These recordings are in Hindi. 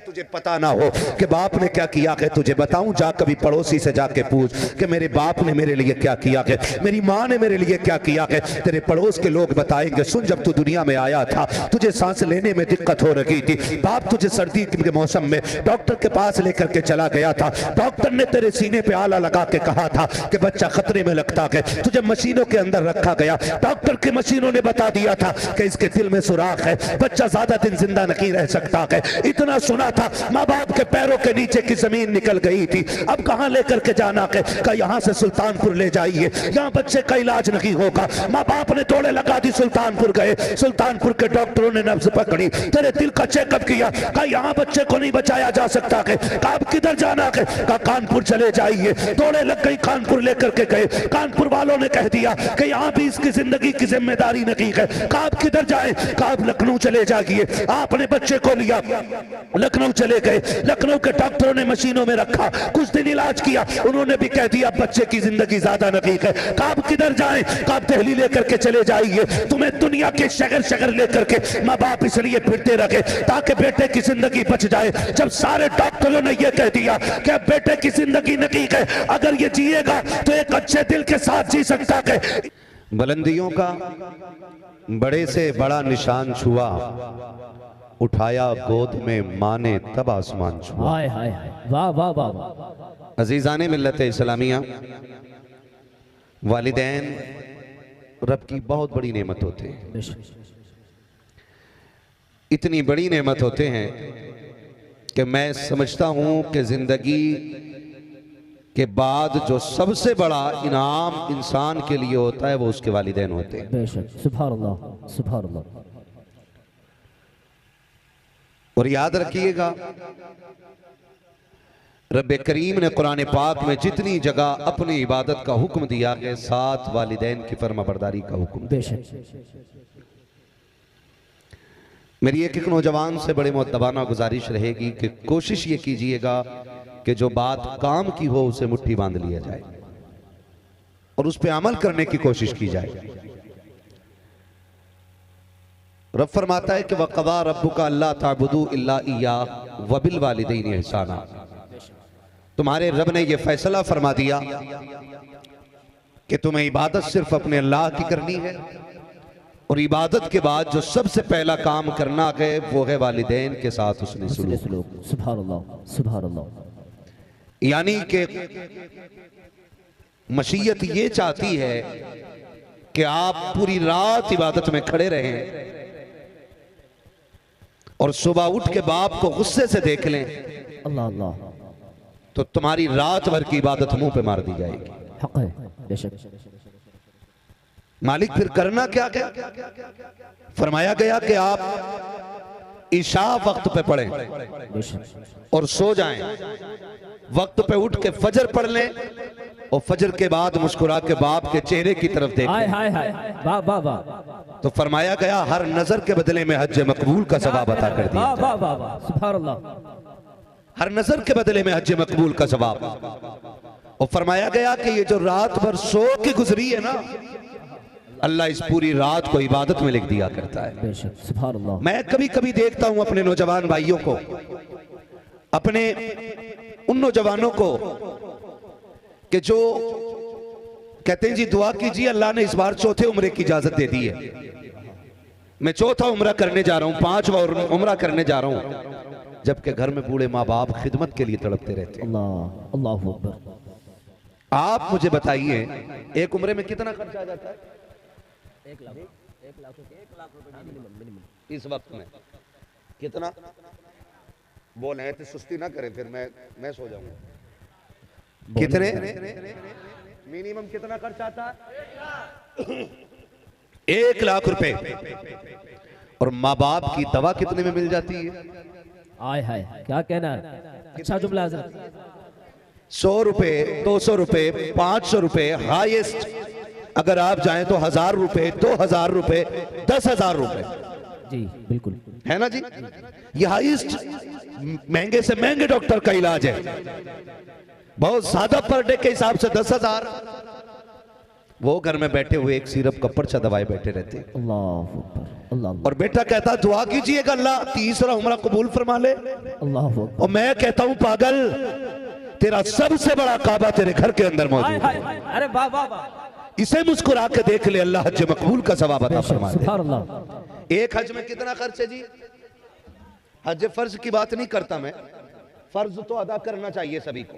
तुझे पता ना हो कि बाप ने क्या किया है तुझे बताऊं, जा कभी पड़ोसी से जाके पूछ कि मेरे बाप ने मेरे लिए क्या किया है, मेरी माँ ने मेरे लिए क्या किया है। तेरे पड़ोस के लोग बताएंगे, सुन जब तू दुनिया में आया था तुझे सांस लेने में दिक्कत हो रही थी, बाप तुझे सर्दी के मौसम में डॉक्टर के पास लेकर के चला गया था, डॉक्टर ने तेरे सीने पे आला लगा के कहा था कि बच्चा खतरे में लगता है, तुझे मशीनों के अंदर रखा गया, डॉक्टर की मशीनों ने बता दिया था कि इसके दिल में सुराख है, बच्चा ज्यादा दिन जिंदा नहीं रह सकता है। इतना सुना था, माँ बाप के पैरों के नीचे की जमीन निकल गई थी। अब कहां लेकर के जाना है, का यहाँ से सुल्तानपुर ले जाइए, यहाँ बच्चे का इलाज नहीं होगा। माँ बाप ने दौड़े लगा दी, सुल्तानपुर गए, सुल्तानपुर के डॉक्टरों ने नब्ज पकड़ी, तेरे दिल का चेकअप किया, कहा यहाँ बच्चे को नहीं बचाया जा सकता है। कहा अब किधर जाना है, कहा कानपुर चले जाइए। दौड़े लग गई, कानपुर लेकर के गए, कानपुर वालों ने कह दिया कि यहाँ भी इसकी जिंदगी की जिम्मेदारी नहीं है। कहा आप किधर जाए, कहा आप लखनऊ चले जाइए। आपने बच्चे को लिया, लखनऊ चले गए, लखनऊ के डॉक्टरों ने मशीनों में रखा, कुछ दिन इलाज किया, उन्होंने भी कह दिया बच्चे की जिंदगी ज्यादा नहीं है। कहा आप किधर जाए, कहा आप दिल्ली लेकर के चले जाइए। तुम्हें दुनिया के शहर शहर लेकर के माँ बाप इसलिए फिरते रखे ताकि बेटे की जिंदगी बच जाए। जब सारे डॉक्टरों ने यह कह दिया कि बेटे की जिंदगी नहीं है, अगर ये जिएगा तो एक अच्छे दिल के साथ जी सकता है। बुलंदियों का बड़े से बड़ा निशान छुआ, उठाया गोद में माँ ने तब आसमान छुआ। हाय हाय वाह वाह वाह। अजीजाने मिल्लत इस्लामिया, वालिदैन रब की बहुत बड़ी नेमत होते हैं, इतनी बड़ी नेमत होते हैं कि मैं समझता हूं कि जिंदगी के बाद जो सबसे बड़ा इनाम इंसान के लिए होता है वो उसके वालिदैन होते हैं। बेशक, सुभान अल्लाह सुभान अल्लाह। और याद रखिएगा, रब करीम ने कुरान पाक में जितनी जगह अपनी इबादत का हुक्म दिया है, साथ वालिदैन की फर्माबरदारी का हुक्म। बेशक। मेरी एक नौजवान से बड़े मुअद्दबाना गुजारिश रहेगी कि कोशिश ये कीजिएगा कि जो बात काम की हो उसे मुट्ठी बांध लिया जाए और उस पर अमल करने की कोशिश की जाए। रब फरमाता है कि वक़ज़ा रब्बुका अल्ला ताबुदू इल्ला इय्याह व बिल वालिदैनि इहसाना। तुम्हारे रब ने यह फैसला फरमा दिया कि तुम्हें इबादत सिर्फ अपने अल्लाह की करनी है और इबादत के बाद जो सबसे पहला काम करना है वो है वालिदैन के साथ उसने सलूक। सुभान अल्लाह सुभान अल्लाह। यानी कि मशीयत ये चाहती है कि आप पूरी रात इबादत में खड़े रहें और सुबह उठ के बाप को गुस्से से देख लें, अल्लाह अल्लाह, तो तुम्हारी रात भर की इबादत मुंह पे मार दी जाएगी। हक है, बेशक। मालिक फिर करना क्या क्या फरमाया गया कि आप इशा वक्त पे पढ़ें और सो जाएं, वक्त पे उठ के फजर पढ़ लें और फजर के बाद मुस्कुरा के बाप के चेहरे की तरफ देखें। हाय हाय हाय, वाह वाह वाह। तो फरमाया गया हर नजर के बदले में हज मकबूल का सवाब अता कर दिया। वाह वाह वाह, सुभान अल्लाह। हर नजर के बदले में हज मकबूल का सवाब। और फरमाया गया कि ये जो रात भर सो के गुजरी है ना, अल्लाह इस पूरी रात को इबादत में लिख दिया करता है। बेशक, सुभान अल्लाह। मैं कभी कभी देखता हूं अपने नौजवान भाइयों को, अपने उन नौजवानों को कि जो कहते हैं जी दुआ कीजिए अल्लाह ने इस बार चौथे उम्रे की इजाजत दे दी है, मैं चौथा उम्रा करने जा रहा हूं, 5वां उम्रा करने जा रहा हूं, जबकि घर में बूढ़े माँ बाप खिदमत के लिए तड़पते रहते हैं। अल्लाह अल्लाहु अकबर। आप मुझे बताइए एक उम्रे में कितना खर्चा आ जाता है? 1 लाख रुपए मिनिमम। इस वक्त में कितना बोले तो सुस्ती ना करें, फिर मैं सो जाऊंगा। कितने मिनिमम कितना खर्चा आता है? 1 लाख रुपए। और माँ बाप की दवा कितने में मिल जाती है? आय हाय, क्या कहना है, अच्छा जुमला हज़रत। 100 रुपए, 200 रुपए, 500 रुपए, हाईएस्ट अगर आप जाएं तो 1000 रुपए, 2000 रुपए, 10,000 रुपए। जी बिल्कुल है ना जी, ये हाईएस्ट महंगे से महंगे डॉक्टर का इलाज है। बहुत ज्यादा पर डे के हिसाब से 10,000, वो घर में बैठे हुए एक सिरप का पर्चा दबाए बैठे रहते। अल्लाह अकबर, अल्लाह और बेटा कहता दुआ कीजिएगा अल्लाह तीसरा उम्रा कबूल फरमा ले। अल्लाह अकबर। और मैं कहता हूं पागल, तेरा सबसे बड़ा काबा तेरे घर के अंदर मौजूद है। अरे वाह वाह वाह, इसे मुस्कुरा के देख ले, अल्लाह हज मकबूल का सवाब अता फरमा दे। सुभान अल्लाह। एक हज में कितना खर्च है जी? हज फर्ज की बात नहीं करता मैं, फर्ज तो अदा करना चाहिए सभी को,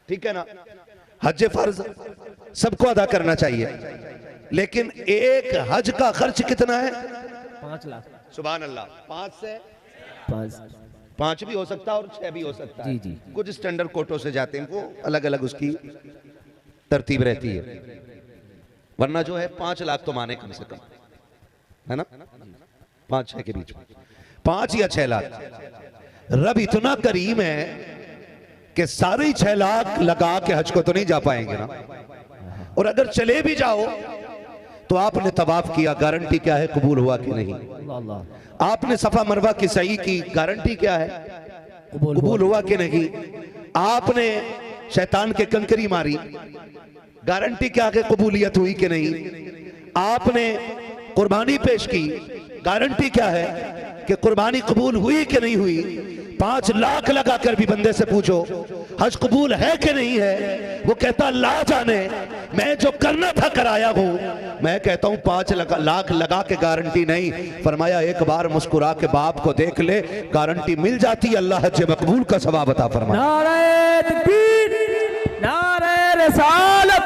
ठीक है ना? हज फर्ज सबको अदा करना चाहिए, लेकिन एक हज का खर्च कितना है? 5 लाख। सुभान अल्लाह। 5 से 5 भी हो सकता है और 6 भी हो सकता है। जी, जी। कुछ स्टैंडर्ड कोटों से जाते हैं, वो अलग अलग उसकी तरतीब रहती है, वरना जो है 5 लाख तो माने कम से कम, है ना? 5-6 के बीच में, 5 या 6 लाख। रब इतना करीम है कि सारे 6 लाख लगा के हज को तो नहीं जा पाएंगे ना। और अगर चले भी जाओ तो आपने तवाफ किया, गारंटी क्या है कबूल हुआ कि नहीं? अल्लाह। आपने सफा मरवा की सही की, गारंटी क्या है कबूल हुआ कि नहीं? आपने शैतान के कंकरी मारी, गारंटी क्या है कबूलियत हुई कि नहीं? आपने कुर्बानी पेश की, गारंटी क्या है कि कुर्बानी कबूल हुई कि नहीं हुई? 5 लाख लगाकर भी बंदे से पूछो हज कबूल है कि नहीं है, वो कहता ला जाने, मैं जो करना था कराया हूं। मैं कहता हूं 5 लाख लगा के गारंटी नहीं। फरमाया एक बार मुस्कुरा के बाप को देख ले, गारंटी मिल जाती है, अल्लाह हज मकबूल का सवाब अता फरमाए। नारे तकबीर, नारे रिसालत,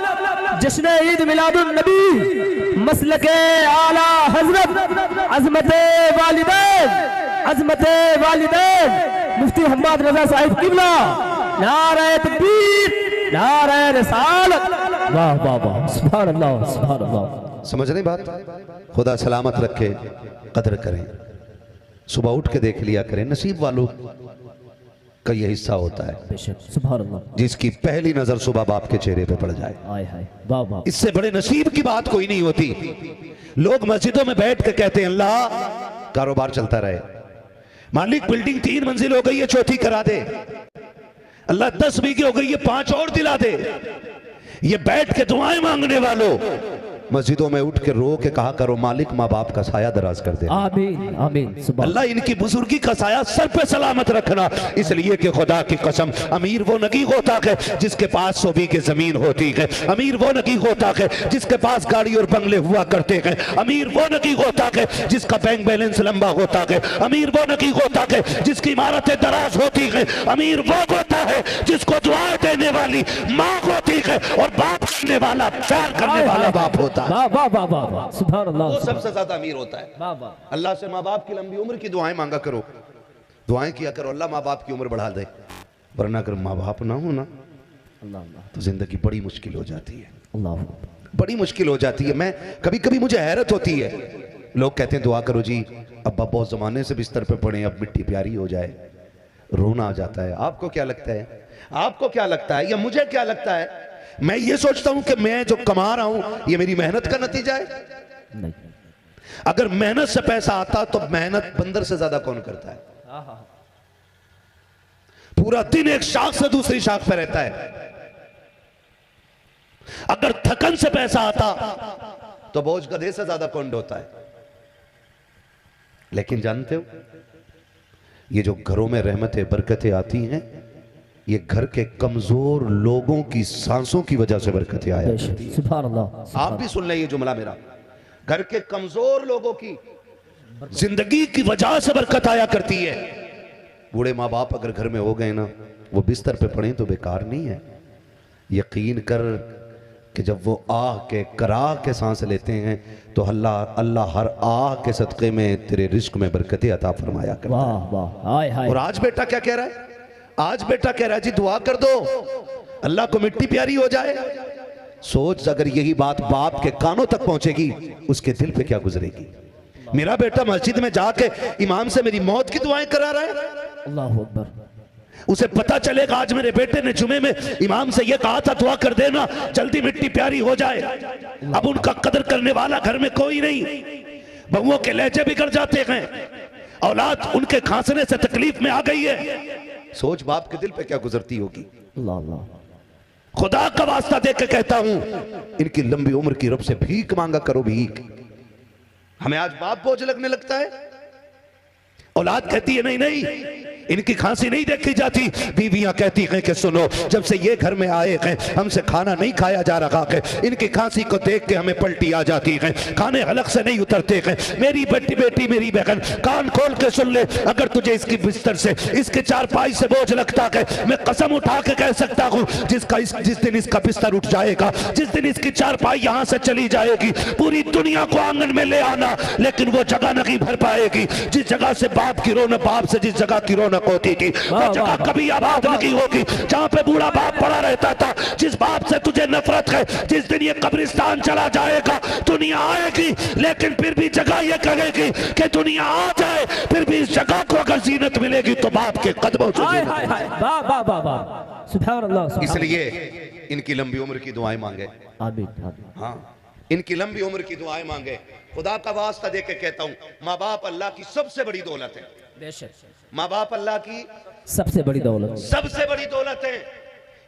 जश्न ईद मिलादुन नबी, मसलके आला हजरत, अज़मते वालिदैन, अज़मते वालिदैन मुफ्ती मोहम्मद रजा साहिब किबला। नारे तकबीर, नारे रिसालत। वाह वाह वाह, सुभान अल्लाह, सुभान अल्लाह। समझ रहे बात? खुदा सलामत रखे, कदर करें, सुबह उठ के देख लिया करें। नसीब वालों का यह हिस्सा होता है बेशक, सुभान अल्लाह, जिसकी पहली नजर सुबह बाप के चेहरे पे पड़ जाए। आय हाय, वाह वाह। इससे बड़े नसीब की बात कोई नहीं होती। लोग मस्जिदों में बैठ के कहते हैं अल्लाह कारोबार चलता रहे, मालिक बिल्डिंग 3 मंजिल हो गई है, 4थी करा दे, अल्लाह 10 बीघे हो गई है, 5 और दिला दे। ये बैठ के दुआएं मांगने वालों मस्जिदों में उठ के रो के कहा करो मालिक माँ बाप का साया दराज कर दे, आमीन आमीन। सुभान अल्लाह इनकी बुजुर्गी का साया सर पे सलामत रखना। इसलिए कि खुदा की कसम, अमीर वो नहीं होता है जिसके पास 100 बीघे जमीन होती है, अमीर वो नहीं होता है जिसके पास गाड़ी और बंगले हुआ करते हैं, अमीर वो नहीं होता है जिसका बैंक बैलेंस लंबा होता है, अमीर वो नहीं होता है जिसकी इमारतें दराज होती है, अमीर वो होता है जिसको दुआ देने वाली माँ होती है और बाप करने वाला, प्यार करने वाला बाप होता है। वाह वाह वाह वाह वाह, सुभान अल्लाह। वो सबसे ज्यादा अमीर होता है। वाह वाह। अल्लाह से माँ बाप की लंबी उम्र की दुआएं मांगा करो, दुआएं किया करो, अल्लाह माँ बाप की उम्र बढ़ा दे। वरना अगर माँ बाप ना हो ना अल्लाह अल्लाह, तो जिंदगी बड़ी मुश्किल हो जाती है, अल्लाह। बड़ी मुश्किल हो जाती है। मैं कभी कभी मुझे हैरत होती है, लोग कहते हैं दुआ करो जी, अब्बा बहुत जमाने से बिस्तर पे पड़े, अब मिट्टी प्यारी हो जाए, रोना आ जाता है। आपको क्या लगता है? आपको क्या लगता है या मुझे क्या लगता है? मैं ये सोचता हूं कि मैं जो कमा रहा हूं ये मेरी मेहनत का नतीजा है। नहीं, अगर मेहनत से पैसा आता तो मेहनत बंदर से ज्यादा कौन करता है? पूरा दिन एक शाख से दूसरी शाख पे रहता है। अगर थकन से पैसा आता तो बोझ गधे से ज्यादा कौन ढोता है? लेकिन जानते हो, ये जो घरों में रहमतें बरकतें आती हैं, ये घर के कमजोर लोगों की सांसों की वजह से बरकतें आया करती हैं। सुभान अल्लाह। आप भी सुन लें ये जुमला मेरा, घर के कमजोर लोगों की जिंदगी की वजह से बरकत आया करती है। बूढ़े माँ बाप अगर घर में हो गए ना, वो बिस्तर पे पड़े तो बेकार नहीं है। यकीन कर कि जब वो आह के कराह के सांस लेते हैं तो अल्लाह हर आह के सदक़े में तेरे रिस्क में बरकतें अता फरमाया करता है। वाह वाह, हाय हाय। और आज बेटा क्या कह रहा है? आज बेटा कह रहा है जी दुआ कर दो अल्लाह को मिट्टी प्यारी हो जाए। सोच अगर यही बात बाप के कानों तक पहुंचेगी, उसके दिल पे क्या गुजरेगी। मेरा बेटा मस्जिद में जाके इमाम से मेरी मौत की दुआएं करा रहा है। अल्लाह अकबर। उसे पता चलेगा आज मेरे बेटे ने जुमे में इमाम से यह कहा था दुआ कर देना जल्दी मिट्टी प्यारी हो जाए। अब उनका कदर करने वाला घर में कोई नहीं। बहुओं के लहजे बिगड़ जाते हैं, औलाद उनके खांसने से तकलीफ में आ गई है। सोच बाप के दिल पे क्या गुजरती होगी। अल्लाह अल्लाह। खुदा का वास्ता दे के कहता हूं, इनकी लंबी उम्र की रब से भीख मांगा करो, भीख। हमें आज बाप बोझ लगने लगता है। औलाद कहती है नहीं नहीं, इनकी खांसी नहीं देखी जाती। बीवियां कहती हैं कि सुनो, जब से ये घर में आए हैं हमसे खाना नहीं खाया जा रहा है, इनकी खांसी को देख के हमें पलटी आ जाती है, खाने हलक से नहीं उतरते हैं। मेरी बेटी मेरी बहन कान खोल के सुन ले, अगर तुझे इसकी बिस्तर से, इसके चारपाई से बोझ लगता है, मैं कसम उठा के कह सकता हूँ, जिस दिन इसका बिस्तर उठ जाएगा, जिस दिन इसकी चारपाई यहाँ से चली जाएगी, पूरी दुनिया को आंगन में ले आना, लेकिन वो जगह नहीं भर पाएगी जिस जगह से बाप की रौनक, बाप से जिस जगह की रौनक होती थी, वो जगह कभी आबाद नहीं होगी। जहां पे बूढ़ा बाप पड़ा रहता था, जिस बाप से तुझे नफरत है, जिस दिन ये कब्रिस्तान चला जाएगा, दुनिया आएगी, लेकिन फिर भी जगह ये कहेगी कि दुनिया आ जाए, फिर भी इस जगह को अगर जीनत मिलेगी तो बाप के कदमों से। इसलिए इनकी लंबी उम्र की दुआएं मांगे। हाँ, इनकी लंबी उम्र की दुआएं मांगे। खुदा का वास्ता दे के कहता हूं, माँ बाप अल्लाह की सबसे बड़ी दौलत है। माँ बाप अल्लाह की सबसे बड़ी दौलत, सबसे बड़ी दौलत है।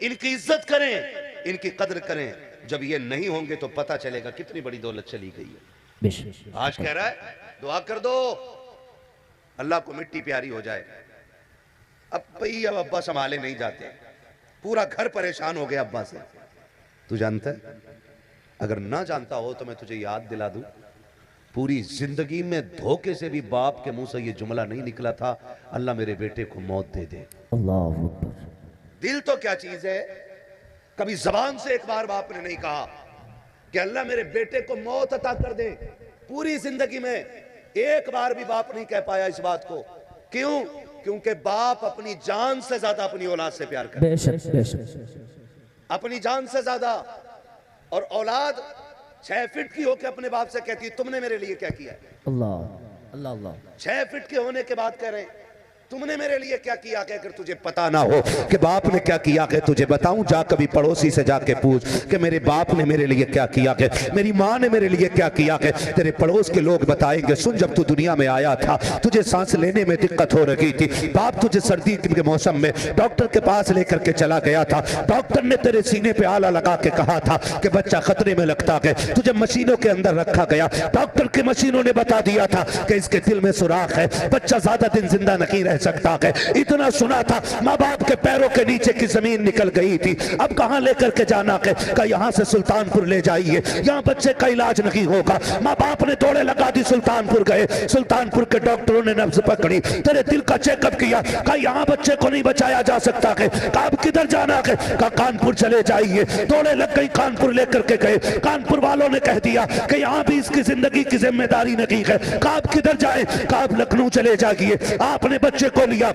इनकी इज्जत करें, इनकी कदर करें। जब ये नहीं होंगे तो पता चलेगा कितनी बड़ी दौलत चली गई है। आज कह रहा है दुआ कर दो अल्लाह को मिट्टी प्यारी हो जाए। अब भाई अब अब्बा संभाले नहीं जाते, पूरा घर परेशान हो गया अब्बा से। तू जानता है, अगर ना जानता हो तो मैं तुझे याद दिला दूं, पूरी जिंदगी में धोखे से भी बाप के मुंह से ये जुमला नहीं निकला था, अल्लाह मेरे बेटे को मौत दे दे। अल्लाह अकबर। दिल तो क्या चीज है, कभी जबान से एक बार बाप ने नहीं कहा कि अल्लाह मेरे बेटे को मौत अता कर दे। पूरी जिंदगी में एक बार भी बाप नहीं कह पाया इस बात को। क्यों? क्योंकि बाप अपनी जान से ज्यादा अपनी औलाद से प्यार करता है, अपनी जान से ज्यादा। और औलाद 6 फीट की होकर अपने बाप से कहती है तुमने मेरे लिए क्या किया है। अल्लाह अल्लाह अल्लाह। 6 फीट के होने के बाद कह रहे हैं तुमने मेरे लिए क्या किया कि अगर तुझे पता ना हो कि बाप ने क्या किया कि तुझे बताऊं, जा कभी पड़ोसी से जाके पूछ कि मेरे बाप ने मेरे लिए क्या किया कि मेरी माँ ने मेरे लिए क्या किया कि तेरे पड़ोस के लोग बताएंगे सुन, जब तू दुनिया में आया था तुझे सांस लेने में दिक्कत हो रही थी, बाप तुझे सर्दी के मौसम में डॉक्टर के पास लेकर के चला गया था, डॉक्टर ने तेरे सीने पे आला लगा के कहा था कि बच्चा खतरे में लगता है, तुझे मशीनों के अंदर रखा गया, डॉक्टर की मशीनों ने बता दिया था कि इसके दिल में सुराख है, बच्चा ज्यादा दिन जिंदा नहीं रह सकता है। इतना सुना था, माँ बाप के पैरों के नीचे की जमीन निकल गई थी। अब कहां लेकर के जाना है, का यहाँ से सुल्तानपुर ले जाइए, यहाँ बच्चे का इलाज नहीं होगा। माँ बाप ने दौड़े लगा दी, सुल्तानपुर गए, सुल्तानपुर के डॉक्टरों ने नब्ज पकड़ी, तेरे दिल का चेकअप किया, कहा यहाँ बच्चे को नहीं बचाया जा सकता है। कहा अब किधर जाना है, कहा कानपुर चले जाइए। दौड़े लग गई, कानपुर लेकर के गए, कानपुर वालों ने कह दिया कि यहाँ भी इसकी जिंदगी की जिम्मेदारी नहीं है। कहा अब किधर जाए, कहा अब लखनऊ चले जाइए। आपने बच्चे को लिया,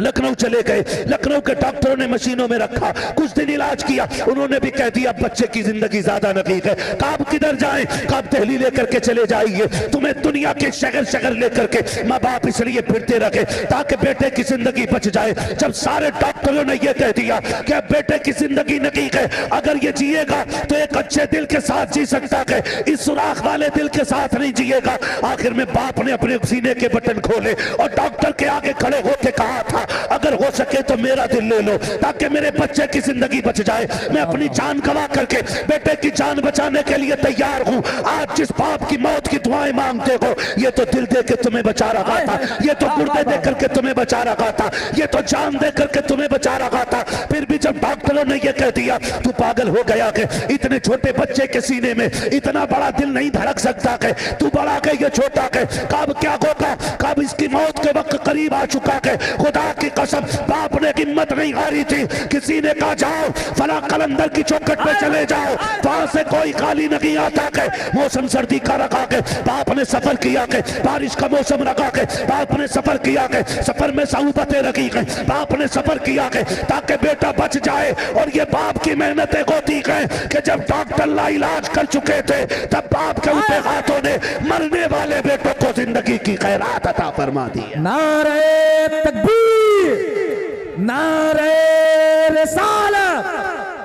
लखनऊ चले गए, लखनऊ के डॉक्टरों ने मशीनों में रखा, कुछ दिन इलाज किया, उन्होंने भी कह दिया बच्चे की जिंदगी ज्यादा नहीं है। कहा अब किधर जाएं, कहा अब दिल्ली लेकर के चले जाइए। तुम्हें दुनिया के शहर शहर लेकर के माँ बाप इसलिए फिरते रखे ताकि बेटे की जिंदगी बच जाए। जब सारे डॉक्टरों ने यह कह दिया कि अब बेटे की जिंदगी नहीं है, अगर ये जिएगा तो एक अच्छे दिल के साथ जी सकता है, इस सुराख वाले दिल के साथ नहीं जिएगा। आखिर में बाप ने अपने सीने के बटन खोले और डॉक्टर के आगे खड़े होकर कहा था अगर हो सके तो मेरा दिल ले लो ताकि मेरे बच्चे की जिंदगी बच जाए। मैं अपनी जान गवा करके बेटे की जान बचाने के लिए तैयार हूँ। आज जिस बाप की मौत की दुआएं मांगते हो, ये तो दिल दे के तुम्हें बचा रहा था, ये तो गुर्दे दे करके तुम्हें बचा रहा था, ये तो जान दे करके तुम्हें बचा रहा था। फिर भी जब डॉक्टरों ने ये कह दिया तू पागल हो गया कि इतने छोटे बच्चे के सीने में इतना बड़ा दिल नहीं धड़क सकता है, तू बड़ा के ये छोटा है, कब क्या होगा, कब इसकी मौत के वक्त करीब आ चुका है। खुदा की कसम बाप ने हिम्मत नहीं हारी थी, किसी ने कहा जाओ फला कलंदर की चौखट पे चले जाओ, वहां से कोई खाली नहीं आता है। मौसम सर्दी का रखा के बाप ने सफर किया के, बारिश का मौसम रखा के बाप ने सफर किया के, सफर में सहूबतें रखी के बाप ने सफर किया के ताकि बेटा बच जाए। और ये बाप की मेहनतें होती है कि जब डॉक्टर लाइलाज कर चुके थे तब बाप के ऊपर हाथों ने मरने वाले बेटों को जिंदगी की खैरात अता फरमा दी है। नारे तकबीर, नारे रिसालत,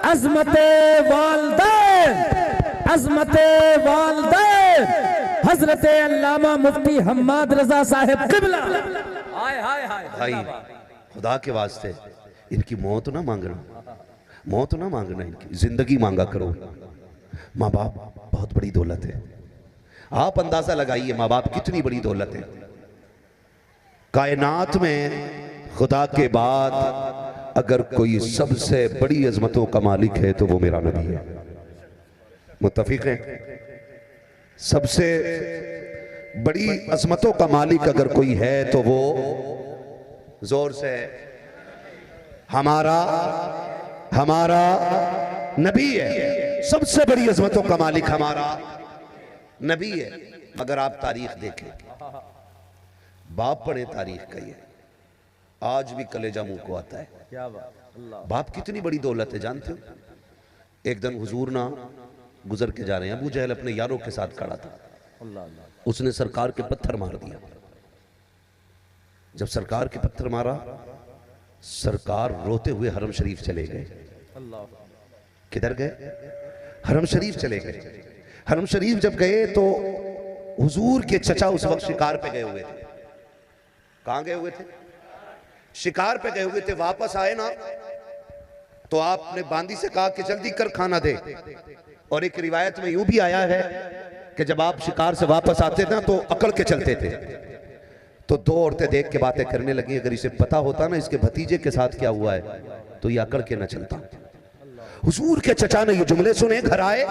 अज़मते वालिदैन, अज़मते वालिदैन, हजरत अल्लामा मुफ्ती हम्माद रजा साहिब क़िबला। हाय हाय हाय भाई खुदा के वास्ते इनकी मौत ना मांगना, मौत ना मांगना, इनकी जिंदगी मांगा करो। माँ बाप बहुत बड़ी दौलत है। आप अंदाजा लगाइए माँ बाप कितनी बड़ी दौलत है। कायनात में खुदा के बाद अगर कोई सबसे बड़ी अजमतों का मालिक है तो वो मेरा नबी है। मुत्तफिक है? सबसे बड़ी अजमतों का मालिक अगर कोई है तो वो जोर से हमारा नबी है। सबसे बड़ी अजमतों का मालिक हमारा नबी है। अगर आप तारीख देखें, बाप पढ़े तारीख का, ये आज भी कलेजा मुंह को आता है। क्या बात, बाप कितनी बड़ी दौलत है जानते हो? एक दिन हुजूर ना गुजर के जा रहे हैं, अबू जहल अपने यारों के साथ खड़ा था। उसने सरकार के पत्थर मार दिया। जब सरकार के पत्थर मारा, सरकार रोते हुए हरम शरीफ चले गए। किधर गए? हरम शरीफ चले गए। हरम शरीफ जब गए तो हुजूर के चचा उस वक्त शिकार पे गए हुए थे। कहां गए हुए थे? शिकार पे गए हुए थे। वापस आए ना तो आपने बांदी से कहा कि जल्दी कर खाना दे। और एक रिवायत में यूं भी आया है कि जब आप शिकार से वापस आते थे ना तो अकड़ के चलते थे। तो दो औरतें देख के बातें करने लगी, अगर इसे पता होता ना इसके भतीजे के साथ क्या हुआ है तो ये अकड़ के न चलता। हुजूर के चचा ने ये जुमले सुने, घर आए,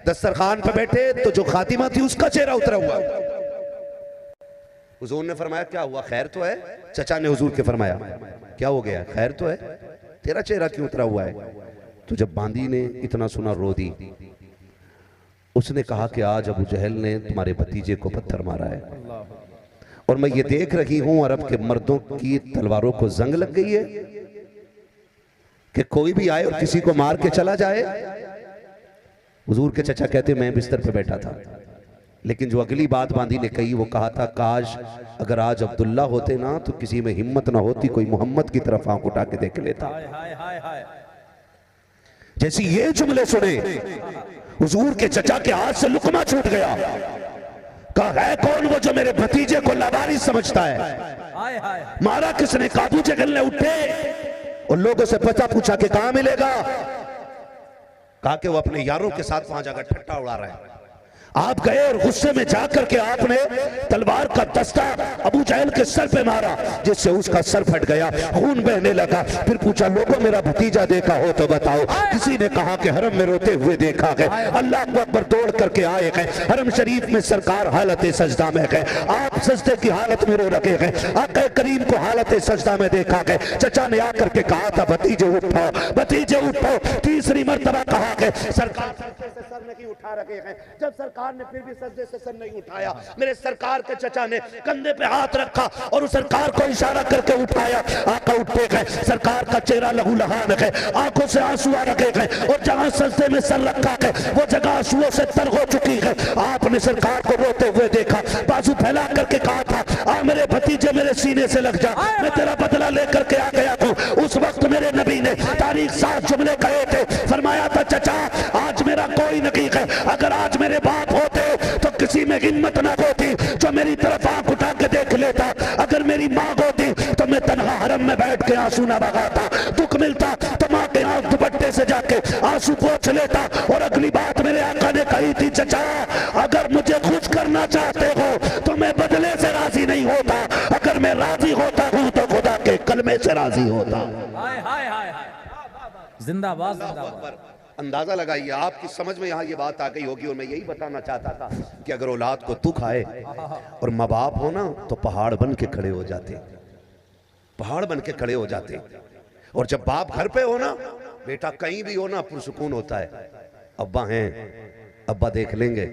दस्तरखान पे बैठे तो जो खातिमा थी उसका चेहरा उतरा हुआ। हुजूर ने फरमाया क्या हुआ, खैर तो है? चचा ने हुजूर के फरमाया क्या हो गया, खैर तो है, तेरा चेहरा क्यों उतरा हुआ है? तो जब बांदी ने इतना सुना रो दी। उसने कहा कि आज अबू जहल ने तुम्हारे भतीजे को पत्थर मारा है और मैं ये देख रही हूं अरब के मर्दों की तलवारों को जंग लग गई है कि कोई भी आए और किसी को मार के चला जाए। हुजूर के चचा कहते मैं बिस्तर पे बैठा था, लेकिन जो अगली बात बांदी ने कही वो कहा था काश अगर आज अब्दुल्ला होते ना तो किसी में हिम्मत ना होती, कोई मोहम्मद की तरफ आंख उठा के देख लेता। जैसे ये जुमले सुने हुजूर के चचा के हाथ से लुकमा छूट गया। कहा है कौन वो जो मेरे भतीजे को लावारिस समझता है? मारा किसने? काबू जगलने उठे और लोगों से पता पूछा कि कहां मिलेगा। कहा कि वो अपने यारों के साथ वहां जाकर ठट्टा उड़ा रहा है। आप गए और गुस्से में जाकर के आपने तलवार का दस्ता अबू जहल के सर पे मारा, जिससे उसका सर फट गया, खून बहने लगा। फिर पूछा लोगों मेरा भतीजा देखा हो तो बताओ। किसी ने कहा कि हरम में रोते हुए देखा गए। अल्लाह अकबर दौड़ करके आए गए। हरम शरीफ में सरकार हालत सजदा में गए, आप सजदे की हालत में रो रखे गए। आका करीम को हालत सजदा में देखा गए। चचा ने आकर के कहा था भतीजे उठो, भतीजे उठो। तीसरी मर्तबा कहा गए सरकार से सर नहीं उठा रखे हैं। जब सरकार ने फिर भी सजदे से सर नहीं उठाया, मेरे सरकार के चचा ने कंधे पे हाथ रखा और उस सरकार को इशारा करके उठाया। आका उठते गए, सरकार का चेहरा लहू लहान है, आंखों से आंसू आ रखे गए और जहां सजदे में सर रखा है वो जगह आंसुओं से तर हो चुकी है। आपने सरकार को रोते हुए देखा, बाजू फैला करके कहा था आ मेरे भतीजे मेरे सीने से लग जा, मैं तेरा बदला लेकर के आ गया हूं। उस वक्त मेरे नबी ने तारीख 7 जुमले कहे थे। फरमाया था चचा आज मेरा कोई नकीक है, अगर आज मेरे बाप होते तो किसी में हिम्मत ना होती जो मेरी तरफ आंख उठा के देख लेता। अगर मेरी माँ होती तो मैं तन्हा हरम में बैठ के आंसू ना बगाता। दुख मिलता तो माँ के आंख दुपट्टे से जाके आंसू पोंछ लेता। और अगली बात मेरे आका ने कही थी चचा अगर मुझे खुश करना चाहते हो तो मैं बदले से राजी नहीं होता, अगर मैं राजी होता हूँ तो खुदा के कलमे से राजी होता। जिंदाबाद जिंदाबाद। अंदाजा लगाइए, आपकी समझ में यहाँ ये बात आ गई होगी। और मैं यही बताना चाहता था कि अगर औलाद को तू खाए और माँ बाप हो ना तो पहाड़ बन के खड़े हो जाते, पहाड़ बन के खड़े हो जाते। और जब बाप घर पे हो ना, बेटा कहीं भी हो ना, पुरसुकून होता है। अब्बा हैं, अब्बा देख लेंगे,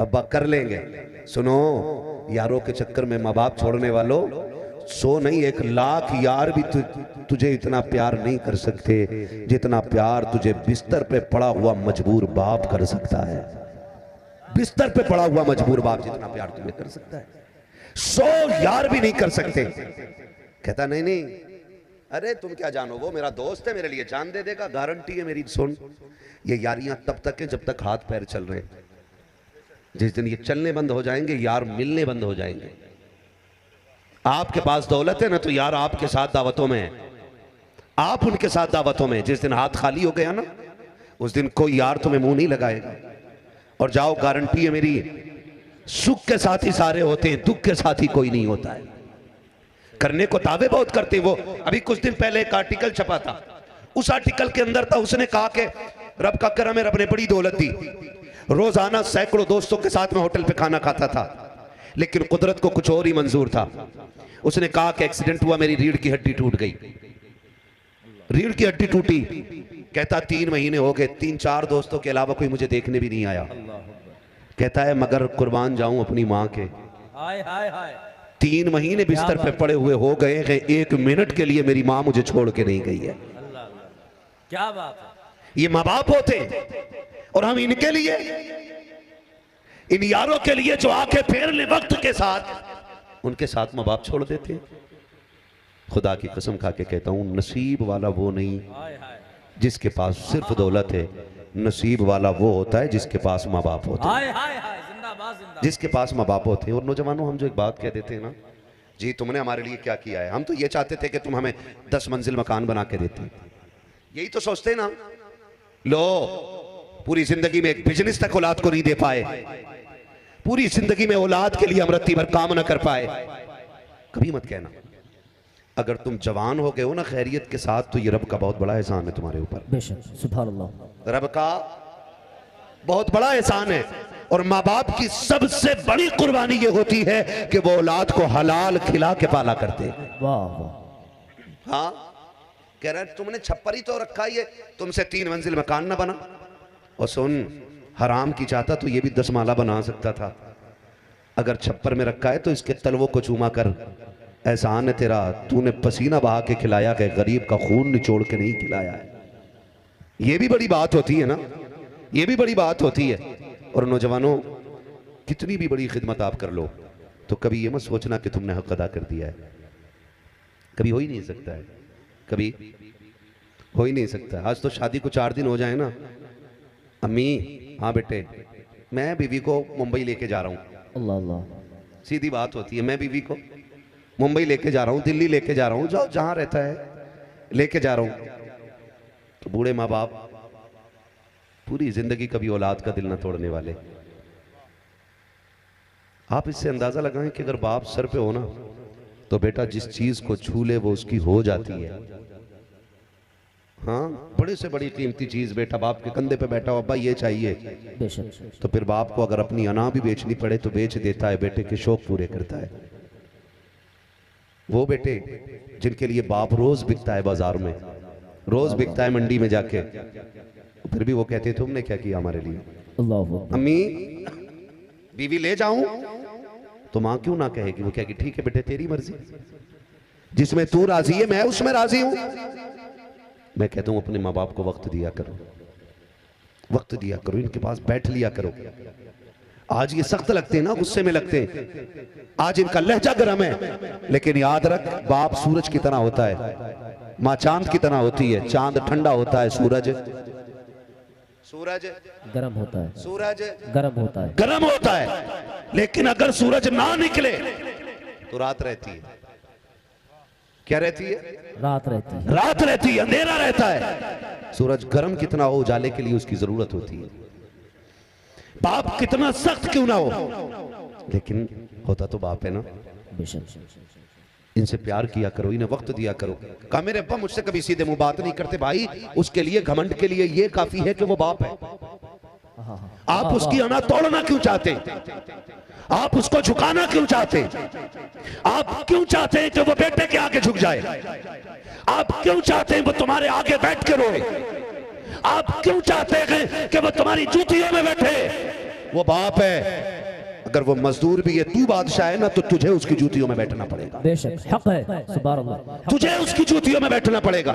अब्बा कर लेंगे। सुनो यारों के चक्कर में माँ बाप छोड़ने वालों, 100 नहीं 1 लाख यार भी तुझे इतना प्यार नहीं कर सकते जितना प्यार तुझे बिस्तर पे पड़ा हुआ मजबूर बाप कर सकता है। बिस्तर पे पड़ा हुआ मजबूर बाप जितना प्यार तुम्हें कर सकता है 100 यार भी नहीं कर सकते। कहता नहीं नहीं, अरे तुम क्या जानो, वो मेरा दोस्त है, मेरे लिए जान दे देगा, गारंटी है मेरी। सुन, ये यारियां तब तक है जब तक हाथ पैर चल रहे हैं। जिस दिन ये चलने बंद हो जाएंगे यार मिलने बंद हो जाएंगे। आपके पास दौलत है ना तो यार आपके साथ दावतों में है, आप उनके साथ दावतों में, जिस दिन हाथ खाली हो गया ना, उस दिन कोई यार तुम्हें मुंह नहीं लगाएगा। और जाओ, गारंटी है मेरी, सुख के साथ ही सारे होते हैं, दुख के साथ ही कोई नहीं होता है। करने को दावे बहुत करते हैं। वो अभी कुछ दिन पहले एक आर्टिकल छपा था, उस आर्टिकल के अंदर था, उसने कहा कि रब का करम है, रब ने बड़ी दौलत दी, रोजाना सैकड़ों दोस्तों के साथ में होटल पे खाना खाता था, लेकिन कुदरत को कुछ और ही मंजूर था। उसने कहा कि एक्सीडेंट हुआ, मेरी रीढ़ की हड्डी टूट गई। रीढ़ की हड्डी टूटी, कहता 3 महीने हो गए, 3-4 दोस्तों के अलावा कोई मुझे देखने भी नहीं आया। कहता है मगर कुर्बान जाऊं अपनी मां के, 3 महीने बिस्तर पे पड़े हुए हो गए हैं, 1 मिनट के लिए मेरी मां मुझे छोड़ के नहीं गई है। क्या बात है। ये माँ बाप होते हैं, और हम इनके लिए, इन यारों के लिए जो आके फेर ले वक्त के साथ, उनके साथ माँ बाप छोड़ देते हैं। खुदा की कसम खा के कहता हूं, नसीब वाला वो नहीं जिसके पास सिर्फ दौलत है, नसीब वाला वो होता है जिसके पास माँ बाप होते हैं, जिसके पास माँ बाप होते हैं। और नौजवानों, हम जो एक बात कह देते हैं ना, जी तुमने हमारे लिए क्या किया है, हम तो ये चाहते थे कि तुम हमें 10 मंजिल मकान बना के देते, यही तो सोचते ना। लो, पूरी जिंदगी में एक बिजनेस तक औलाद को नहीं दे पाए, पूरी जिंदगी में औलाद के लिए हम रत्ती भर काम ना कर पाए। कभी मत कहना, अगर तुम जवान हो गए हो ना खैरियत के साथ, तो ये रब का बहुत बड़ा एहसान है तुम्हारे ऊपर। बेशक, सुभान अल्लाह, रब का बहुत बड़ा एहसान है। और माँ बाप की सबसे बड़ी कुर्बानी ये होती है कि वो औलाद को हलाल खिला के पाला करते हैं। वाह वाह। हाँ, कह रहा है तुमने छप्पर ही तो रखा ही है, तुमसे 3 मंजिल मकान ना बना। और सुन, हराम की चाहता तो ये भी 10 माला बना सकता था। अगर छप्पर में रखा है तो इसके तलवों को चूमा कर, एहसान है तेरा, तूने पसीना बहा के खिलाया है, गरीब का खून निचोड़ के नहीं खिलाया है। ये भी बड़ी बात होती है ना, ये भी बड़ी बात होती है। और नौजवानों, कितनी भी बड़ी खिदमत आप कर लो, तो कभी ये मत सोचना कि तुमने हक अदा कर दिया है। कभी हो ही नहीं सकता है, कभी हो ही नहीं सकता। आज तो शादी को 4 दिन हो जाए ना, अम्मी, हाँ बेटे, मैं बीवी को मुंबई लेके जा रहा हूँ। अल्लाह अल्लाह, सीधी बात होती है, मैं बीवी को मुंबई लेके जा रहा हूँ, दिल्ली लेके जा रहा हूँ, जाओ जहाँ रहता है लेके जा रहा हूँ। तो बूढ़े माँ बाप पूरी जिंदगी कभी औलाद का दिल ना तोड़ने वाले। आप इससे अंदाजा लगाएं कि अगर बाप सर पे हो ना, तो बेटा जिस चीज को छू ले वो उसकी हो जाती है। हाँ, बड़े से बड़ी कीमती चीज बेटा बाप के कंधे पे बैठा हो, अब्बा ये चाहिए, बेशक, तो फिर बाप को अगर अपनी अना भी बेचनी पड़े तो बेच देता है, बेटे के शौक पूरे करता है। वो बेटे जिनके लिए बाप रोज बिकता है बाजार में, रोज बिकता है मंडी में जाके, फिर भी वो कहते तुमने क्या किया हमारे लिए। अल्लाह, अम्मी बीवी ले जाऊं, तो मां क्यों ना कहेगी, वो कहेगी ठीक है बेटे तेरी मर्जी, जिसमें तू राजी है मैं उसमें राजी हूं। मैं कहता हूं अपने माँ बाप को वक्त दिया करो, वक्त दिया करो, इनके पास बैठ लिया करो। आज ये सख्त लगते हैं ना, गुस्से में लगते हैं, आज इनका लहजा गर्म है, लेकिन याद रख बाप सूरज की तरह होता है, माँ चांद की तरह होती है। चांद ठंडा होता है, सूरज गरम होता है, सूरज गरम होता है, गर्म होता है। लेकिन अगर सूरज ना निकले तो रात रहती है। क्या रहती है? रात रहती है, रात रहती है, अंधेरा रहता है। सूरज गर्म कितना हो, उजाले के लिए उसकी जरूरत होती है। बाप कितना सख्त क्यों ना हो, लेकिन होता तो बाप है ना। बेशक, इनसे प्यार किया करो, इन्हें वक्त दिया करो। कहा मेरे अब्बा मुझसे कभी सीधे मुंह बात नहीं करते। भाई उसके लिए, घमंड के लिए ये काफी है कि वो बाप है। आप उसकी अना तोड़ना क्यों चाहते? आप उसको झुकाना क्यों चाहते? आप क्यों चाहते हैं कि वो बेटे के आगे झुक जाए? आप क्यों चाहते हैं वो तुम्हारे आगे बैठ के रोए? आप क्यों चाहते हैं कि वो तुम्हारी जूतियों में बैठे? वो बाप है। अगर वो मजदूर भी है, तू बादशाह है ना, तो तुझे उसकी जूतियों में बैठना पड़ेगा। बेशक, हक है, सुभान अल्लाह, तुझे उसकी जूतियों में बैठना पड़ेगा,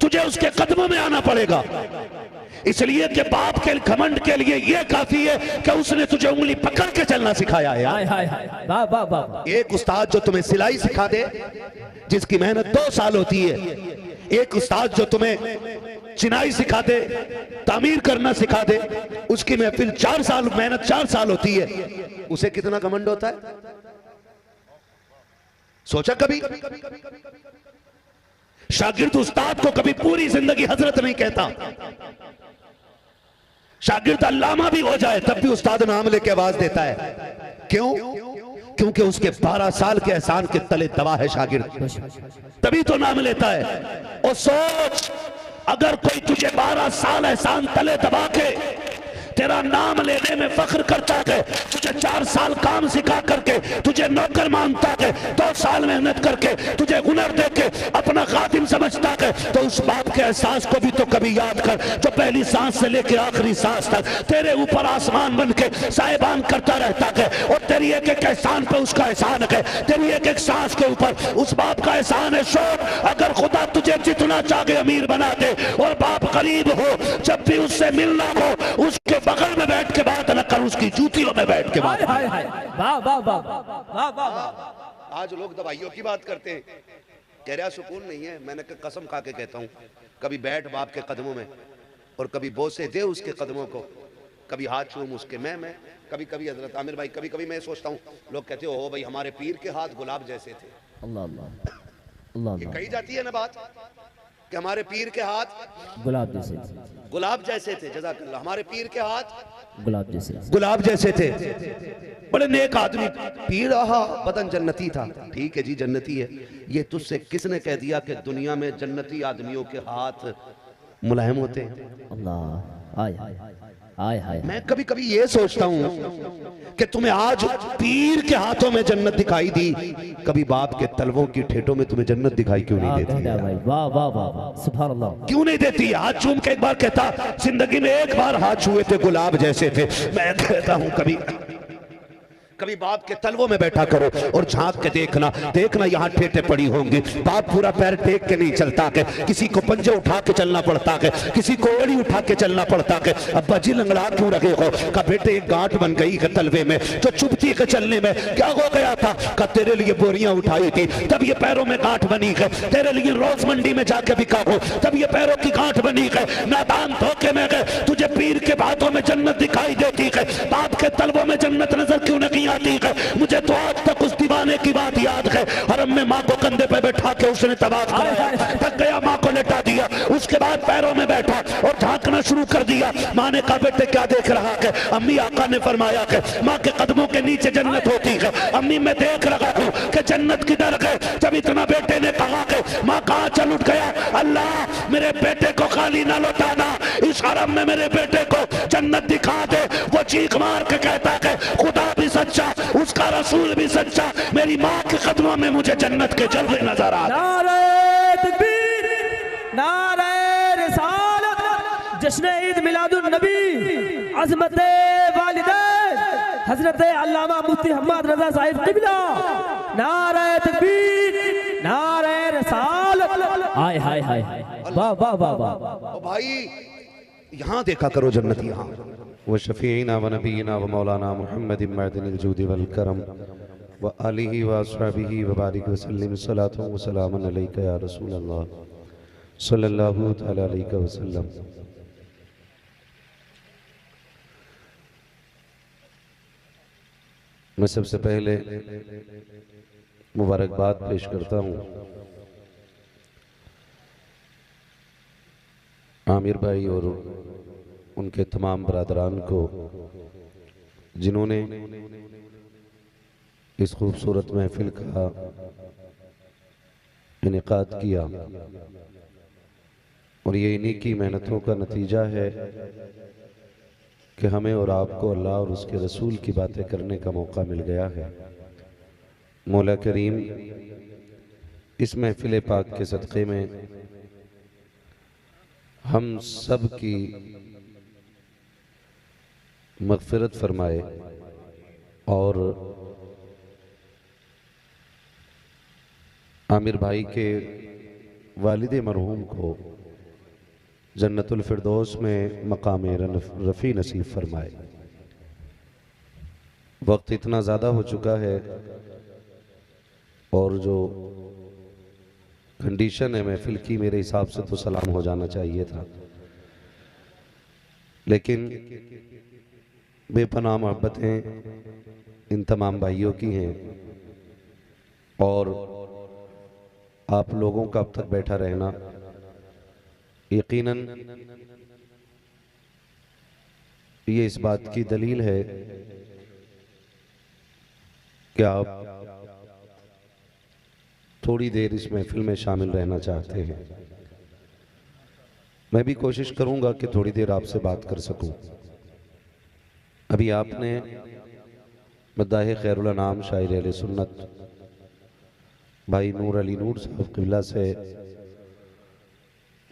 तुझे उसके कदमों में आना पड़ेगा। इसलिए कि बाप के घमंड के लिए ये काफी है कि उसने तुझे उंगली पकड़ के चलना सिखाया है। हाय हाय हाय, वाह वाह वाह। एक उस्ताद जो तुम्हें सिलाई सिखा दे, जिसकी मेहनत 2 साल होती है, एक उस्ताद जो तुम्हें चिनाई सिखा दे, तामीर करना सिखा दे, उसकी महफिल 4 साल, मेहनत 4 साल होती है, उसे कितना घमंड होता है? सोचा कभी? शागिर्द उस्ताद को कभी पूरी जिंदगी हजरत नहीं कहता। शागिर्द अल्लामा भी हो जाए तब भी उस्ताद नाम लेके आवाज देता है। क्यों? क्योंकि उसके 12 साल के एहसान के तले दबा है शागिर्द, तभी तो नाम लेता है। और सोच, अगर कोई तुझे 12 साल एहसान तले दबा के तेरा नाम लेने में फख्र करता है, तुझे 4 साल काम सिखा करके तुझे नौकर मानता है, 2 साल मेहनत करके तुझे हुनर देके अपना खादिम समझता है, तो उस बाप के एहसास को भी तो कभी याद कर जो पहली सांस से लेके आखिरी सांस तक तेरे ऊपर आसमान बन के साहिबान करता रहता है। और तेरी एक एक एहसान पे उसका एहसान है, तेरी एक एक सांस के ऊपर उस बाप का एहसान है। शोर, अगर खुदा तुझे जितना चाहे अमीर बना दे और बाप गरीब हो, जब भी उससे मिलना हो उसके बगल में बैठ के बात न कर, उसकी जूतियों में बैठ के बात। वाह वाह वाह वाह वाह। आज लोग दवाइयों की बात करते हैं, कह रहा सुकून नहीं है। मैंने कसम खा के कहता हूँ, कभी बैठ बाप के कदमों में और कभी बोसे दे उसके कदमों को, कभी हाथ चूम उसके। मैं कभी कभी हजरत आमिर भाई, कभी कभी मैं सोचता हूँ, लोग कहते हो भाई हमारे पीर के हाथ गुलाब जैसे थे। अल्लाह अल्लाह अल्लाह। कही जाती है ना बात कि हमारे पीर के हाथ गुलाब जैसे थे। जज़ाकल्लाह। हमारे पीर के हाथ गुलाब जैसे थे। बड़े नेक आदमी, पीर रहा, बदन जन्नती था। ठीक है जी, जन्नती है। ये तुझसे किसने कह दिया कि दुनिया में जन्नती आदमियों के हाथ मुलायम होते हैं? अल्लाह। आय आय आय। मैं कभी कभी ये सोचता हूँ कि तुम्हें आज पीर के हाथों में जन्नत दिखाई दी, कभी बाप के तलवों की ठेठों में तुम्हें जन्नत दिखाई क्यों नहीं देती? वाह वाह वाह, सुभान अल्लाह। क्यों नहीं देती? हाथ चूम के एक बार कहता, जिंदगी में एक बार हाथ छुए थे गुलाब जैसे थे। मैं कहता हूँ कभी बाप के तलवों में बैठा करो और झांक के देखना यहाँ ठेठे पड़ी होंगी। बाप पूरा पैर टेक के नहीं चलता है, किसी को पंजे उठा के चलना पड़ता है, किसी को एड़ी उठा के चलना पड़ता है। अब्बा जी लंगड़ा क्यों रहे हो? का बेटे एक गांठ बन गई है तलवे में जो चुभती है चलने में। क्या हो गया था? का तेरे लिए बोरियां उठाई थी तब ये पैरों में गांठ बनी है। तेरे लिए रोज मंडी में जाके बिका हो तब ये पैरों की गांठ बनी है। नादान धोखे में गए, तुझे पीर के बातों में जन्नत दिखाई देती है, बाप के तलवों में जन्नत नजर क्यों नहीं आती है? मुझे तो आज तक उस दीवाने की बात याद है। हरम में माँ को कंधे पे बैठा के उसने तवाफ कराया, थक गया, माँ को लेटा दिया, उसके बाद पैरों में बैठा और झांकना शुरू कर दिया। माँ ने कहा बेटे क्या देख रहा है? अम्मी आका ने फरमाया कि माँ के कदमों के नीचे जन्नत होती है। अम्मी मैं देख रहा हूँ कि जन्नत किधर है। जब इतना बेटे ने कहा कि माँ कहाँ चल उठ गया, अल्लाह मेरे बेटे को खाली ना लौटाना, इस हरम में मेरे बेटे को जन्नत दिखा दे। वो चीख मार के कहता है खुदा भी सच्चा, उसका रसूल भी सच्चा, मेरी माँ के कदमों में मुझे जन्नत के जलवे नजर आ रहे। नारे तकबीर, नारे रिसालत, जश्न ईद मिलादुन नबी, अज़मत वालिदैन हजरत अल्लामा मुफ्ती मोहम्मद रजा साहिब क़िबला। नारे तकबीर, नारे रिसालत। हाय हाय हाय, वाह वाह वाह वाह। भाई यहाँ देखा करो जन्नत, यहाँ व शफ़ीना व नबीना व मौलाना मुहम्मद मअदिनिल जूद वल करम व आलिहि व अस्हाबिहि व बारिक व सल्लिम सलातु व सलामुन अलैका या रसूल अल्लाह सल्लल्लाहु तआला अलैहि वसल्लम। मैं सबसे पहले मुबारकबाद पेश करता हूँ आमिर भाई और उनके तमाम बरादरान को, जिन्होंने इस खूबसूरत महफिल का इनेकाद किया। और ये इन्हीं की मेहनतों का नतीजा है कि हमें और आपको अल्लाह और उसके रसूल की बातें करने का मौका मिल गया है। मौला करीम इस महफिल पाक के सदक़े में हम सब की मग़फ़िरत फरमाए और आमिर भाई के वालिद मरहूम को जन्नतुल फिरदौस में मकाम रफ़ी नसीब फरमाए। वक्त इतना ज़्यादा हो चुका है और जो कंडीशन है महफिल की, मेरे हिसाब से तो सलाम हो जाना चाहिए था, लेकिन बेपनाह मोहब्बतें इन तमाम भाइयों की हैं और आप लोगों का अब तक बैठा रहना यकीनन ये इस बात की दलील है कि आप थोड़ी देर इस महफिल में शामिल रहना चाहते हैं। मैं भी कोशिश करूंगा कि थोड़ी देर आपसे बात कर सकूं। अभी आपने मद्दाह खैरुल अनाम शायर अहले सुन्नत भाई नूर अली नूर साहब क़िबला से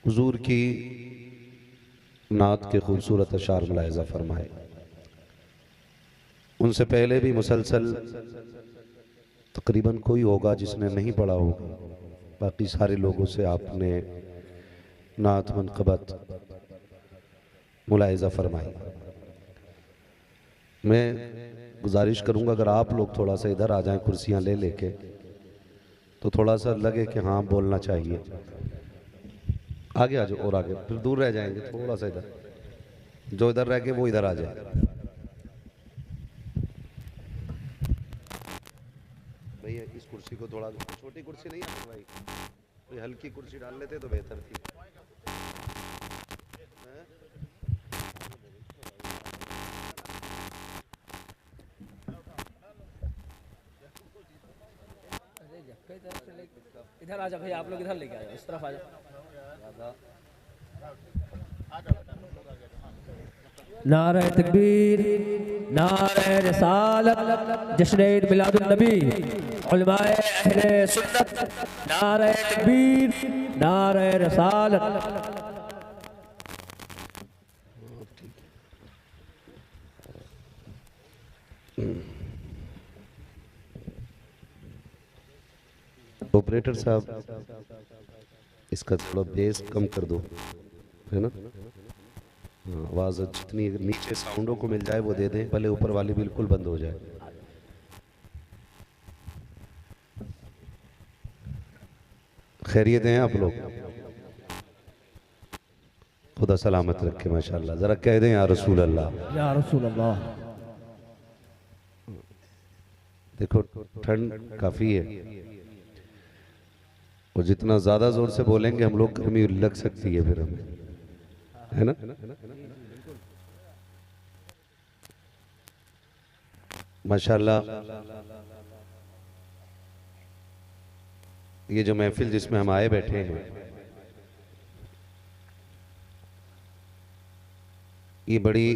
हुजूर की नात के खूबसूरत अशार मुलाहिज़ा फरमाए। उनसे पहले भी मुसलसल तकरीबन कोई होगा जिसने नहीं पढ़ा होगा, बाकी सारे लोगों से आपने नात मनक़बत मुलाहिज़ा फरमाई। मैं गुजारिश करूंगा अगर आप लोग थोड़ा सा इधर आ जाएं कुर्सियां ले लेके, तो थोड़ा सा लगे कि हाँ बोलना चाहिए। आगे आ जाओ और आगे, फिर दूर रह जाएंगे। थोड़ा सा इधर, जो इधर रह गए वो इधर आ जाए। भैया इस कुर्सी को थोड़ा, छोटी कुर्सी नहीं है भाई, कोई हल्की कुर्सी डाल लेते तो बेहतर थी। इधर आ जाओ भैया, आप लोग इधर लेके आ जाओ, इस तरफ आ जाओ। नारे तकबीर, नारे रिसालत, जश्न ईद मिलादुन नबी, उलमाए अहले सुन्नत, नारे तकबीर, नारे रिसालत। ऑपरेटर साहब इसका थोड़ा बेस कम कर दो, है ना। हाँ, आवाज़ जितनी नीचे साउंडों को मिल जाए वो दे दें, पहले ऊपर वाली बिल्कुल बंद हो जाए। खैरियत हैं आप लोग? खुदा सलामत रखे माशाल्लाह। जरा कह दें या रसूल अल्लाह, या रसूल अल्लाह। देखो ठंड काफ़ी है और जितना ज़्यादा ज़ोर से बोलेंगे हम लोग गर्मी लग सकती है फिर हमें, है ना। माशाल्लाह ये जो महफिल जिसमें हम आए बैठे हैं, ये बड़ी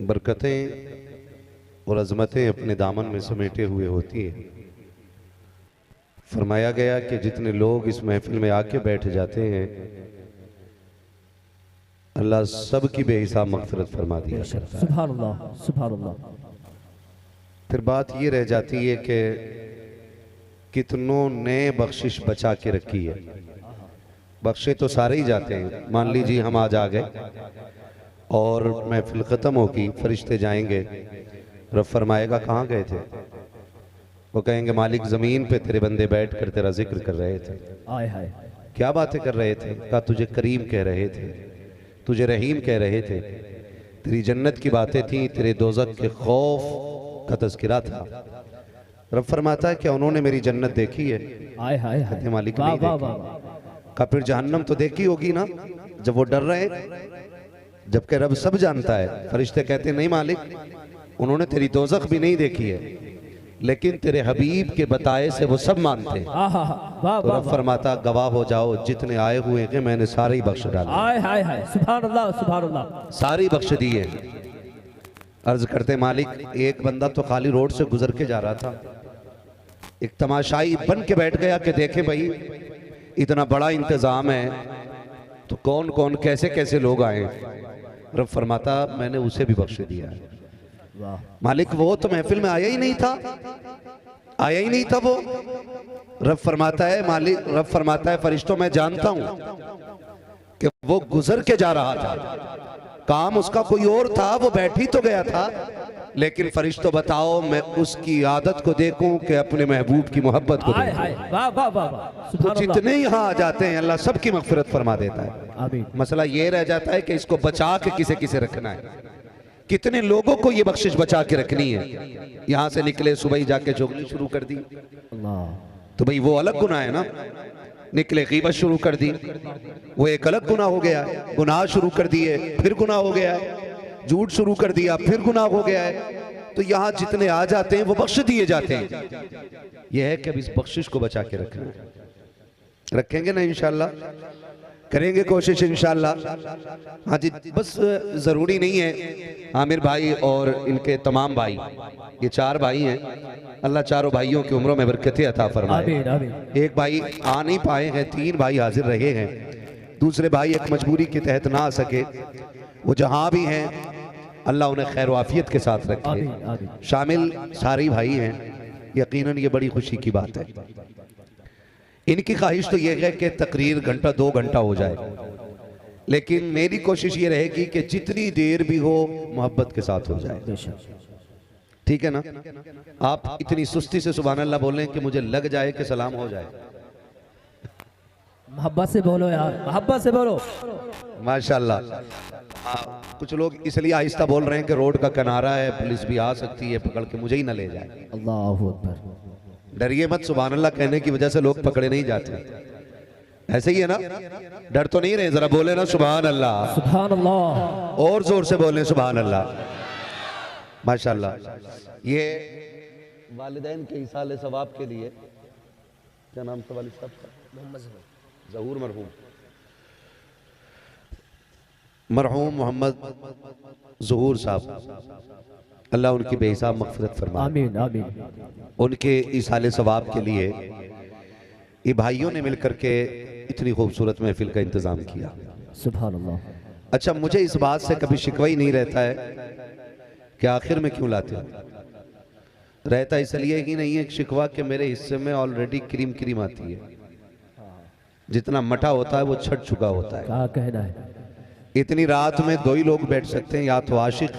बरकतें और अजमतें अपने दामन में समेटे हुए होती हैं। फरमाया गया कि जितने लोग इस महफिल में आके बैठ जाते हैं अल्लाह सब की बेहिसाब मग़फ़िरत फरमा दिया। सुभान अल्लाह, सुभान अल्लाह। फिर बात ये रह जाती है कि कितनों ने बख्शिश बचा के रखी है। बख्शे तो सारे ही जाते हैं। मान लीजिए हम आज आ गए और महफिल ख़त्म होगी, फरिश्ते जाएंगे, रब फरमाएगा कहाँ गए थे? वो कहेंगे मालिक ज़मीन पे तेरे बंदे बैठ कर तेरा जिक्र कर रहे थे। आए हाय, क्या बातें कर रहे थे? कहा तुझे करीम कह रहे थे, तुझे रहीम कह रहे थे, तेरी जन्नत की बातें थी, तेरे दोज़ख के खौफ का तज़किरा था। रब फरमाता है क्या उन्होंने मेरी जन्नत देखी है? आए हाय हाय, मालिक वाह नहीं वाह देखी। वाह। का फिर जहन्नम तो देखी होगी ना, जब वो डर रहे, जबकि रब सब जानता है। फरिश्ते कहते नहीं मालिक उन्होंने तेरी दोज़ख भी नहीं देखी है, लेकिन तेरे हबीब के बताए से वो सब मानते हैं। तो रब फरमाता गवाह हो जाओ जितने आए हुए हैं मैंने सारे ही बख्श डाले। आए हाय हाय, सुभान अल्लाह, सुभान अल्लाह। सारी बख्श दिए। अर्ज करते मालिक एक बंदा तो खाली रोड से गुजर के जा रहा था, एक तमाशाई बन के बैठ गया कि देखे भाई इतना बड़ा इंतजाम है तो कौन कौन कैसे कैसे लोग आए। रब फरमाता मैंने उसे भी बख्श दिया है। मालिक वो तो महफिल में आया ही नहीं था, आया ही नहीं था वो। रब फरमाता है मालिक, रब फरमाता है फरिश्तों मैं जानता हूं कि वो गुजर के जा रहा था, काम उसका कोई और था, वो बैठ ही तो गया था, लेकिन फरिश्तों बताओ मैं उसकी आदत को देखूं कि अपने महबूब की मोहब्बत को देखूं। तो जितने यहाँ आ जाते हैं अल्लाह सबकी मग़फ़िरत फरमा देता है। मसला ये रह जाता है कि इसको बचा के किसे किसे रखना है, कितने लोगों को ये बख्शिश बचा के रखनी है। यहाँ से निकले सुबह ही जाके चुगली शुरू कर दी, तो भाई वो अलग गुनाह है ना। निकले गीबत शुरू कर दी, वो एक अलग गुनाह हो गया है। गुनाह शुरू कर दिए फिर गुनाह हो गया है। झूठ शुरू कर दिया फिर गुनाह हो गया है। तो यहाँ जितने आ जाते हैं वो बख्श दिए जाते हैं। यह है कि अब इस बख्शिश को बचा के रखना है। रखेंगे ना इंशाल्लाह, करेंगे कोशिश इंशाल्लाह। हाँ जी, बस ज़रूरी नहीं है आमिर भाई और इनके तमाम भाई, ये 4 भाई हैं, अल्लाह चारों भाइयों की उम्रों में बरकतें अता फरमाए। आमीन आमीन। एक भाई आ नहीं पाए हैं, 3 भाई हाजिर रहे हैं, दूसरे भाई एक मजबूरी के तहत ना आ सके। वो जहाँ भी हैं अल्लाह उन्हें खैर वाफियत के साथ रखे। आमीन आमीन। शामिल सारी भाई हैं, यकीनन ये बड़ी खुशी की बात है। इनकी ख्वाहिश तो ये है कि तकरीर घंटा 2 घंटा हो जाए, लेकिन मेरी कोशिश ये रहेगी कि जितनी देर भी हो मोहब्बत के साथ हो जाए। बेशक। ठीक है ना। आप इतनी सुस्ती से सुभान अल्लाह बोलें कि मुझे लग जाए कि सलाम हो जाए। मोहब्बत से बोलो यार, मोहब्बत से बोलो। माशाल्लाह। कुछ लोग इसलिए आहिस्ता बोल रहे हैं कि रोड का किनारा है, पुलिस भी आ सकती है पकड़ के, मुझे ही ना ले जाए। अल्लाहु अकबर। डरिए मत, सुभान अल्लाह कहने की वजह से लोग पकड़े नहीं जाते। ऐसे ही है ना, डर तो नहीं रहे? जरा बोले ना सुभान अल्लाह। सुभान अल्लाह। और जोर से बोले सुभान अल्लाह। माशाल्लाह। ये वालिदैन के इसाले सवाब के लिए, क्या नाम था वालिद साहब का? मोहम्मद ज़हूर मरहूम मोहम्मद ज़हूर साहब, अल्लाह उनकी बेहिसाब मग़फ़िरत फरमाए। आमीन आमीन। उनके इसाले सवाब के लिए ये भाइयों ने मिलकर के इतनी खूबसूरत महफिल का इंतज़ाम किया। सुभान अल्लाह। अच्छा, मुझे इस बात से कभी शिकवा ही नहीं रहता है कि आखिर में क्यों लाते हो। रहता इसलिए ही नहीं है शिकवा कि मेरे हिस्से में ऑलरेडी क्रीम क्रीम आती है, जितना मठा होता है वो छट चुका होता है। क्या कहना है। इतनी रात में 2 ही लोग बैठ सकते हैं, या तो आशिक